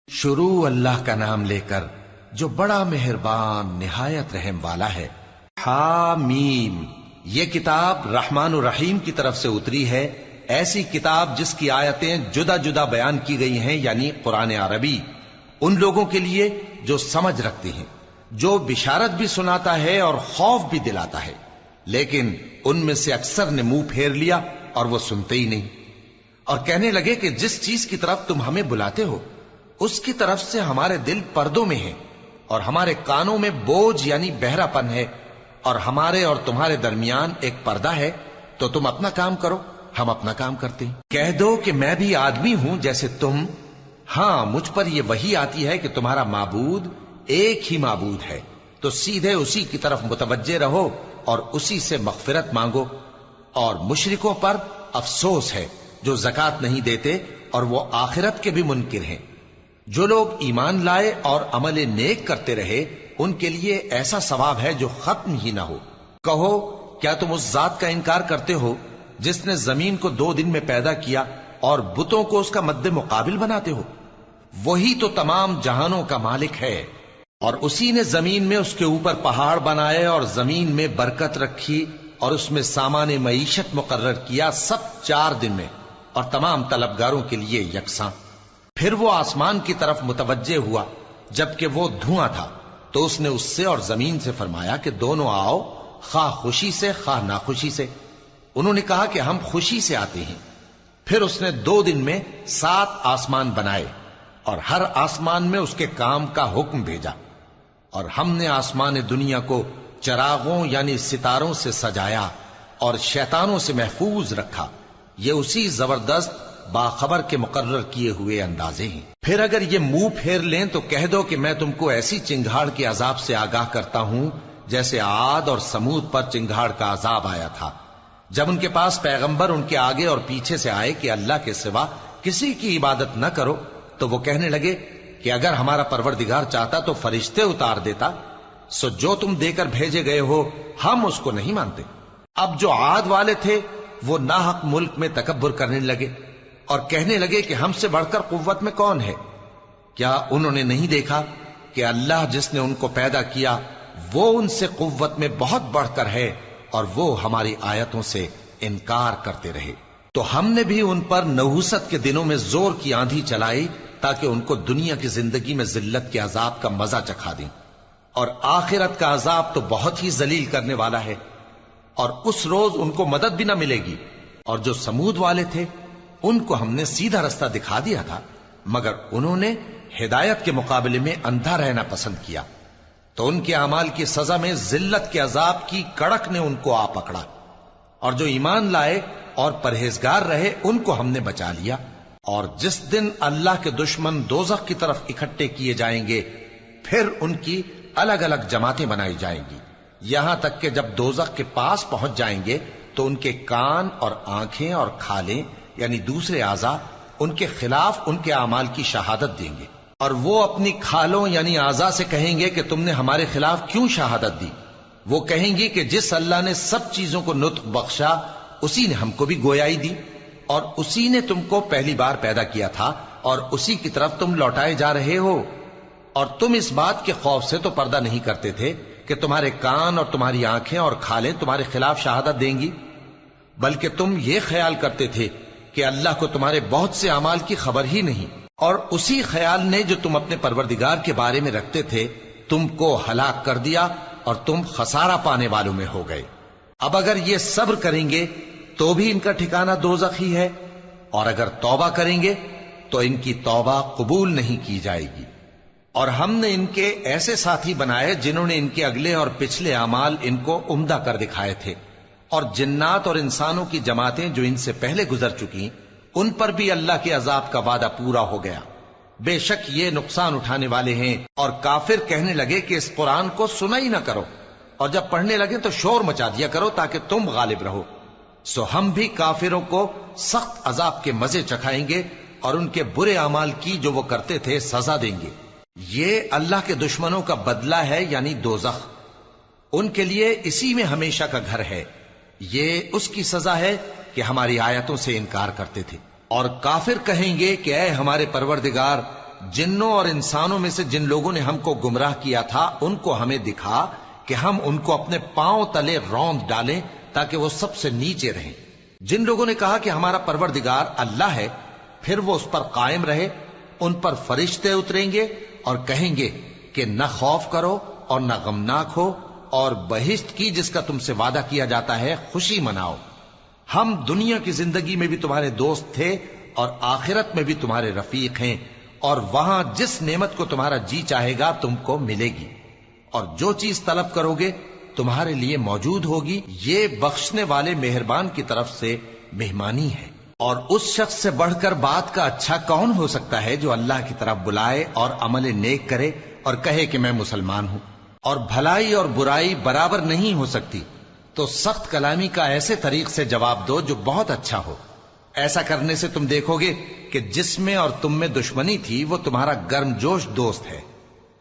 شروع اللہ کا نام لے کر جو بڑا مہربان نہایت رحم والا ہے۔ حامیم، یہ کتاب رحمان الرحیم کی طرف سے اتری ہے، ایسی کتاب جس کی آیتیں جدا جدا بیان کی گئی ہیں، یعنی قرآن عربی، ان لوگوں کے لیے جو سمجھ رکھتے ہیں، جو بشارت بھی سناتا ہے اور خوف بھی دلاتا ہے، لیکن ان میں سے اکثر نے منہ پھیر لیا اور وہ سنتے ہی نہیں، اور کہنے لگے کہ جس چیز کی طرف تم ہمیں بلاتے ہو اس کی طرف سے ہمارے دل پردوں میں ہیں، اور ہمارے کانوں میں بوجھ یعنی بہرا پن ہے، اور ہمارے اور تمہارے درمیان ایک پردہ ہے، تو تم اپنا کام کرو، ہم اپنا کام کرتے ہیں۔ کہہ دو کہ میں بھی آدمی ہوں جیسے تم، ہاں مجھ پر یہ وحی آتی ہے کہ تمہارا معبود ایک ہی معبود ہے، تو سیدھے اسی کی طرف متوجہ رہو اور اسی سے مغفرت مانگو۔ اور مشرکوں پر افسوس ہے جو زکوٰۃ نہیں دیتے اور وہ آخرت کے بھی منکر ہیں۔ جو لوگ ایمان لائے اور عمل نیک کرتے رہے ان کے لیے ایسا ثواب ہے جو ختم ہی نہ ہو۔ کہو کیا تم اس ذات کا انکار کرتے ہو جس نے زمین کو 2 دن میں پیدا کیا اور بتوں کو اس کا مد مقابل بناتے ہو؟ وہی تو تمام جہانوں کا مالک ہے، اور اسی نے زمین میں اس کے اوپر پہاڑ بنائے اور زمین میں برکت رکھی اور اس میں سامان معیشت مقرر کیا، سب 4 دن میں، اور تمام طلبگاروں کے لیے یکساں۔ پھر وہ آسمان کی طرف متوجہ ہوا جبکہ وہ دھواں تھا، تو اس نے اس سے اور زمین سے فرمایا کہ دونوں آؤ، خواہ خوشی سے خواہ ناخوشی سے۔ انہوں نے کہا کہ ہم خوشی سے آتے ہیں۔ پھر اس نے 2 دن میں 7 آسمان بنائے اور ہر آسمان میں اس کے کام کا حکم بھیجا، اور ہم نے آسمان دنیا کو چراغوں یعنی ستاروں سے سجایا اور شیطانوں سے محفوظ رکھا۔ یہ اسی زبردست باخبر کے مقرر کیے ہوئے اندازے ہیں۔ پھر اگر یہ منہ پھیر لیں تو کہہ دو کہ میں تم کو ایسی چنگھاڑ کے عذاب سے آگاہ کرتا ہوں جیسے عاد اور سمود پر چنگھاڑ کا عذاب آیا تھا، جب ان کے پاس پیغمبر ان کے آگے اور پیچھے سے آئے کہ اللہ کے سوا کسی کی عبادت نہ کرو، تو وہ کہنے لگے کہ اگر ہمارا پروردگار چاہتا تو فرشتے اتار دیتا، سو جو تم دے کر بھیجے گئے ہو ہم اس کو نہیں مانتے۔ اب جو عاد والے تھے وہ ناحق ملک میں تکبر کرنے لگے اور کہنے لگے کہ ہم سے بڑھ کر قوت میں کون ہے؟ کیا انہوں نے نہیں دیکھا کہ اللہ جس نے ان کو پیدا کیا وہ ان سے قوت میں بہت بڑھ کر ہے، اور وہ ہماری آیتوں سے انکار کرتے رہے۔ تو ہم نے بھی ان پر نحوست کے دنوں میں زور کی آندھی چلائی تاکہ ان کو دنیا کی زندگی میں ذلت کے عذاب کا مزہ چکھا دیں، اور آخرت کا عذاب تو بہت ہی ذلیل کرنے والا ہے، اور اس روز ان کو مدد بھی نہ ملے گی۔ اور جو سمود والے تھے ان کو ہم نے سیدھا رستہ دکھا دیا تھا، مگر انہوں نے ہدایت کے مقابلے میں اندھا رہنا پسند کیا، تو ان کے اعمال کی سزا میں ذلت کے عذاب کی کڑک نے ان کو آ پکڑا۔ اور جو ایمان لائے اور پرہیزگار رہے ان کو ہم نے بچا لیا۔ اور جس دن اللہ کے دشمن دوزخ کی طرف اکٹھے کیے جائیں گے پھر ان کی الگ الگ جماعتیں بنائی جائیں گی، یہاں تک کہ جب دوزخ کے پاس پہنچ جائیں گے تو ان کے کان اور آنکھیں اور کھالیں یعنی دوسرے اعضاء ان کے خلاف ان کے اعمال کی شہادت دیں گے، اور وہ اپنی کھالوں یعنی اعضاء سے کہیں گے کہ تم نے ہمارے خلاف کیوں شہادت دی؟ وہ کہیں گی کہ جس اللہ نے سب چیزوں کو نطق بخشا اسی نے ہم کو بھی گویائی دی، اور اسی نے تم کو پہلی بار پیدا کیا تھا اور اسی کی طرف تم لوٹائے جا رہے ہو۔ اور تم اس بات کے خوف سے تو پردہ نہیں کرتے تھے کہ تمہارے کان اور تمہاری آنکھیں اور کھالیں تمہارے خلاف شہادت دیں گی، بلکہ تم یہ خیال کرتے تھے کہ اللہ کو تمہارے بہت سے اعمال کی خبر ہی نہیں، اور اسی خیال نے جو تم اپنے پروردگار کے بارے میں رکھتے تھے تم کو ہلاک کر دیا اور تم خسارہ پانے والوں میں ہو گئے۔ اب اگر یہ صبر کریں گے تو بھی ان کا ٹھکانہ دوزخ ہی ہے، اور اگر توبہ کریں گے تو ان کی توبہ قبول نہیں کی جائے گی۔ اور ہم نے ان کے ایسے ساتھی بنائے جنہوں نے ان کے اگلے اور پچھلے اعمال ان کو عمدہ کر دکھائے تھے، اور جنات اور انسانوں کی جماعتیں جو ان سے پہلے گزر چکی ان پر بھی اللہ کے عذاب کا وعدہ پورا ہو گیا۔ بے شک یہ نقصان اٹھانے والے ہیں۔ اور کافر کہنے لگے کہ اس قرآن کو سنا ہی نہ کرو، اور جب پڑھنے لگے تو شور مچا دیا کرو تاکہ تم غالب رہو۔ سو ہم بھی کافروں کو سخت عذاب کے مزے چکھائیں گے اور ان کے برے اعمال کی جو وہ کرتے تھے سزا دیں گے۔ یہ اللہ کے دشمنوں کا بدلہ ہے یعنی دوزخ، ان کے لیے اسی میں ہمیشہ کا گھر ہے۔ یہ اس کی سزا ہے کہ ہماری آیتوں سے انکار کرتے تھے۔ اور کافر کہیں گے کہ اے ہمارے پروردگار، جنوں اور انسانوں میں سے جن لوگوں نے ہم کو گمراہ کیا تھا ان کو ہمیں دکھا کہ ہم ان کو اپنے پاؤں تلے روند ڈالیں تاکہ وہ سب سے نیچے رہیں۔ جن لوگوں نے کہا کہ ہمارا پروردگار اللہ ہے، پھر وہ اس پر قائم رہے، ان پر فرشتے اتریں گے اور کہیں گے کہ نہ خوف کرو اور نہ غمناک ہو، اور بہشت کی جس کا تم سے وعدہ کیا جاتا ہے خوشی مناؤ۔ ہم دنیا کی زندگی میں بھی تمہارے دوست تھے اور آخرت میں بھی تمہارے رفیق ہیں، اور وہاں جس نعمت کو تمہارا جی چاہے گا تم کو ملے گی، اور جو چیز طلب کرو گے تمہارے لیے موجود ہوگی۔ یہ بخشنے والے مہربان کی طرف سے مہمانی ہے۔ اور اس شخص سے بڑھ کر بات کا اچھا کون ہو سکتا ہے جو اللہ کی طرف بلائے اور عمل نیک کرے اور کہے کہ میں مسلمان ہوں۔ اور بھلائی اور برائی برابر نہیں ہو سکتی، تو سخت کلامی کا ایسے طریق سے جواب دو جو بہت اچھا ہو۔ ایسا کرنے سے تم دیکھو گے کہ جس میں اور تم میں دشمنی تھی وہ تمہارا گرم جوش دوست ہے،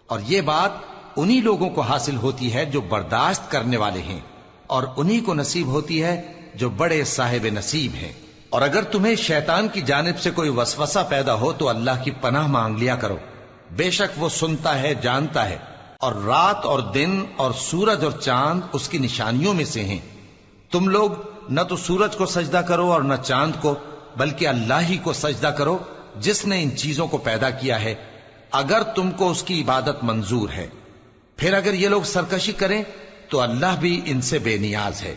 اور یہ بات انہی لوگوں کو حاصل ہوتی ہے جو برداشت کرنے والے ہیں، اور انہی کو نصیب ہوتی ہے جو بڑے صاحب نصیب ہیں۔ اور اگر تمہیں شیطان کی جانب سے کوئی وسوسہ پیدا ہو تو اللہ کی پناہ مانگ لیا کرو، بے شک وہ سنتا ہے، جانتا ہے۔ اور رات اور دن اور سورج اور چاند اس کی نشانیوں میں سے ہیں۔ تم لوگ نہ تو سورج کو سجدہ کرو اور نہ چاند کو، بلکہ اللہ ہی کو سجدہ کرو جس نے ان چیزوں کو پیدا کیا ہے، اگر تم کو اس کی عبادت منظور ہے۔ پھر اگر یہ لوگ سرکشی کریں تو اللہ بھی ان سے بے نیاز ہے،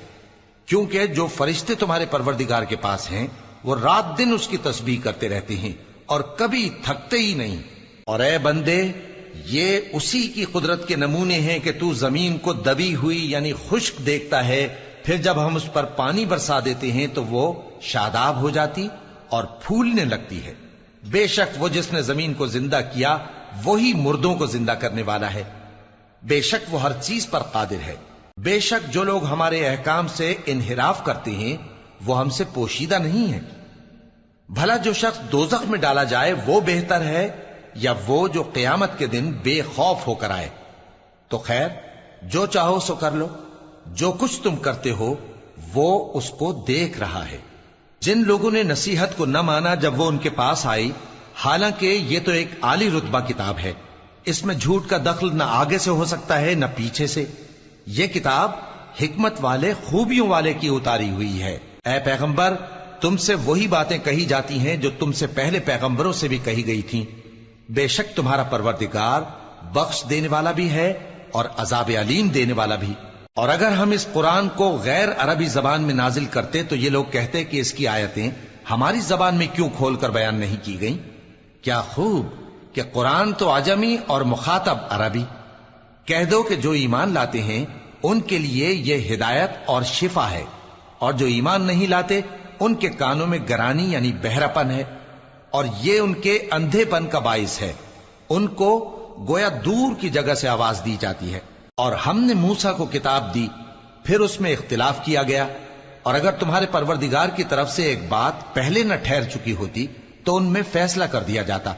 کیونکہ جو فرشتے تمہارے پروردگار کے پاس ہیں وہ رات دن اس کی تسبیح کرتے رہتے ہیں اور کبھی تھکتے ہی نہیں۔ اور اے بندے، یہ اسی کی قدرت کے نمونے ہیں کہ تو زمین کو دبی ہوئی یعنی خشک دیکھتا ہے، پھر جب ہم اس پر پانی برسا دیتے ہیں تو وہ شاداب ہو جاتی اور پھولنے لگتی ہے۔ بے شک وہ جس نے زمین کو زندہ کیا وہی مردوں کو زندہ کرنے والا ہے، بے شک وہ ہر چیز پر قادر ہے۔ بے شک جو لوگ ہمارے احکام سے انحراف کرتے ہیں وہ ہم سے پوشیدہ نہیں ہیں۔ بھلا جو شخص دوزخ میں ڈالا جائے وہ بہتر ہے یا وہ جو قیامت کے دن بے خوف ہو کر آئے؟ تو خیر، جو چاہو سو کر لو، جو کچھ تم کرتے ہو وہ اس کو دیکھ رہا ہے۔ جن لوگوں نے نصیحت کو نہ مانا جب وہ ان کے پاس آئی، حالانکہ یہ تو ایک عالی رتبہ کتاب ہے، اس میں جھوٹ کا دخل نہ آگے سے ہو سکتا ہے نہ پیچھے سے۔ یہ کتاب حکمت والے، خوبیوں والے کی اتاری ہوئی ہے۔ اے پیغمبر، تم سے وہی باتیں کہی جاتی ہیں جو تم سے پہلے پیغمبروں سے بھی کہی گئی تھیں۔ بے شک تمہارا پروردگار بخش دینے والا بھی ہے اور عذاب علیم دینے والا بھی۔ اور اگر ہم اس قرآن کو غیر عربی زبان میں نازل کرتے تو یہ لوگ کہتے کہ اس کی آیتیں ہماری زبان میں کیوں کھول کر بیان نہیں کی گئیں؟ کیا خوب کہ قرآن تو عجمی اور مخاطب عربی۔ کہہ دو کہ جو ایمان لاتے ہیں ان کے لیے یہ ہدایت اور شفا ہے، اور جو ایمان نہیں لاتے ان کے کانوں میں گرانی یعنی بہراپن ہے، اور یہ ان کے اندھے پن کا باعث ہے۔ ان کو گویا دور کی جگہ سے آواز دی جاتی ہے۔ اور ہم نے موسیٰ کو کتاب دی، پھر اس میں اختلاف کیا گیا، اور اگر تمہارے پروردگار کی طرف سے ایک بات پہلے نہ ٹھہر چکی ہوتی تو ان میں فیصلہ کر دیا جاتا۔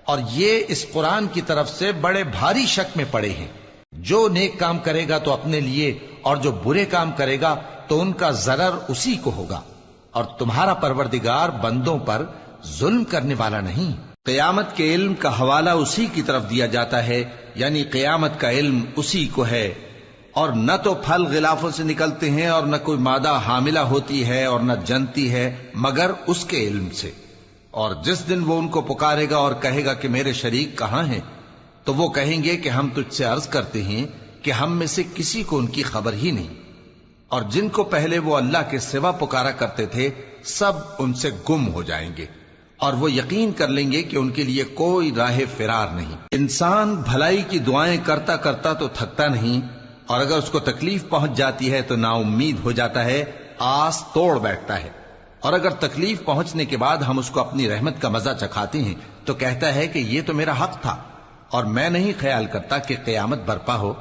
اور یہ اس قرآن کی طرف سے بڑے بھاری شک میں پڑے ہیں۔ جو نیک کام کرے گا تو اپنے لیے، اور جو برے کام کرے گا تو ان کا ضرر اسی کو ہوگا، اور تمہارا پروردگار بندوں پر ظلم کرنے والا نہیں۔ قیامت کے علم کا حوالہ اسی کی طرف دیا جاتا ہے، یعنی قیامت کا علم اسی کو ہے۔ اور نہ تو پھل غلافوں سے نکلتے ہیں اور نہ کوئی مادہ حاملہ ہوتی ہے اور نہ جنتی ہے مگر اس کے علم سے۔ اور جس دن وہ ان کو پکارے گا اور کہے گا کہ میرے شریک کہاں ہیں، تو وہ کہیں گے کہ ہم تجھ سے عرض کرتے ہیں کہ ہم میں سے کسی کو ان کی خبر ہی نہیں، اور جن کو پہلے وہ اللہ کے سوا پکارا کرتے تھے سب ان سے گم ہو جائیں گے، اور وہ یقین کر لیں گے کہ ان کے لیے کوئی راہ فرار نہیں۔ انسان بھلائی کی دعائیں کرتا کرتا تو تھکتا نہیں، اور اگر اس کو تکلیف پہنچ جاتی ہے تو نا امید ہو جاتا ہے، آس توڑ بیٹھتا ہے۔ اور اگر تکلیف پہنچنے کے بعد ہم اس کو اپنی رحمت کا مزہ چکھاتے ہیں تو کہتا ہے کہ یہ تو میرا حق تھا، اور میں نہیں خیال کرتا کہ قیامت برپا ہو۔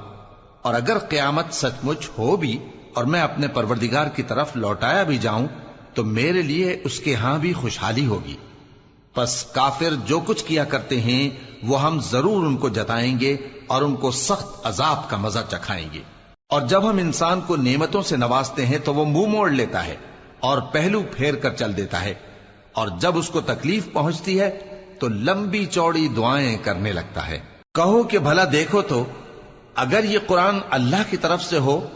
اور اگر قیامت سچ مچ ہو بھی اور میں اپنے پروردگار کی طرف لوٹایا بھی جاؤں تو میرے لیے اس کے ہاں بھی خوشحالی ہوگی۔ پس کافر جو کچھ کیا کرتے ہیں وہ ہم ضرور ان کو جتائیں گے اور ان کو سخت عذاب کا مزہ چکھائیں گے۔ اور جب ہم انسان کو نعمتوں سے نوازتے ہیں تو وہ منہ موڑ لیتا ہے اور پہلو پھیر کر چل دیتا ہے، اور جب اس کو تکلیف پہنچتی ہے تو لمبی چوڑی دعائیں کرنے لگتا ہے۔ کہو کہ بھلا دیکھو تو اگر یہ قرآن اللہ کی طرف سے ہو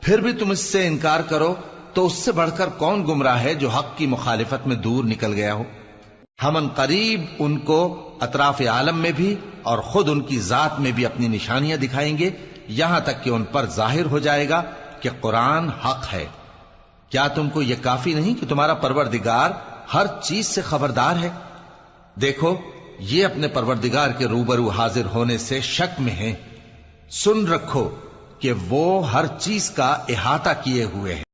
پھر بھی تم اس سے انکار کرو تو اس سے بڑھ کر کون گمراہ ہے جو حق کی مخالفت میں دور نکل گیا ہو۔ ہم ان قریب ان کو اطراف عالم میں بھی اور خود ان کی ذات میں بھی اپنی نشانیاں دکھائیں گے، یہاں تک کہ ان پر ظاہر ہو جائے گا کہ قرآن حق ہے۔ کیا تم کو یہ کافی نہیں کہ تمہارا پروردگار ہر چیز سے خبردار ہے؟ دیکھو یہ اپنے پروردگار کے روبرو حاضر ہونے سے شک میں ہیں۔ سن رکھو کہ وہ ہر چیز کا احاطہ کیے ہوئے ہے۔